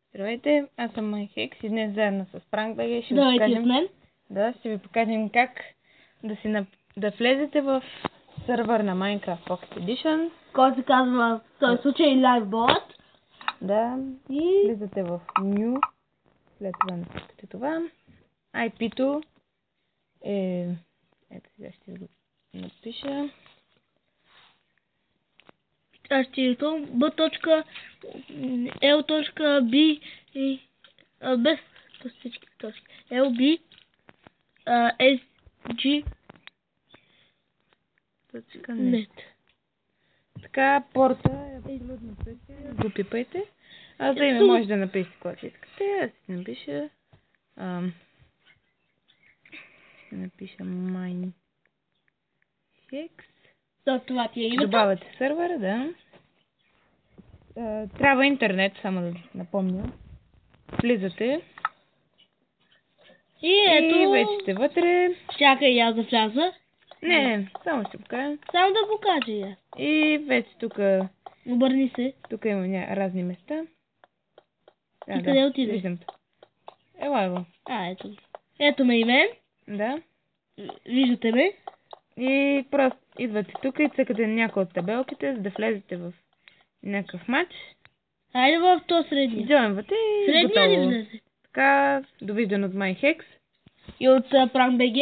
Здравейте, аз съм MyHex и днес заедно с PrankBG ще ви Здравейте покажем, от мен. ще ви покажем как да влезете в сървър на Minecraft Pocket Edition. Който се казва в този случай Livebot. Да, И влизате в New, след това напишете това. IP-то е... Ето сега ще го напиша. аз ще използвам b.l.b и без всички точки. lb sg net. Така, порта е абсолютно същия. Го пипайте. А за име може да напишете което искате. Аз ще напиша... ще напиша MyHex. Това ти е името. Добавяте сървъра, да. Трябва интернет, само да напомня. Влизате. И ето... И вече сте вътре. Чакай аз да вляза. Не, само ще покажа. Само да покажа я. И вече тук... Обърни се. Тук има разни места. И къде отидеш? Виждам. Ела го. Ето. Ето ме и мен. Да. Виждате ме. И просто идвате тук и цъкате някои от табелките, за да влезете в някакъв матч. Хайде в то средния. Джойнвате и Средния ли готово. влезе? Така, довиждане от MyHex. И от PrankBG.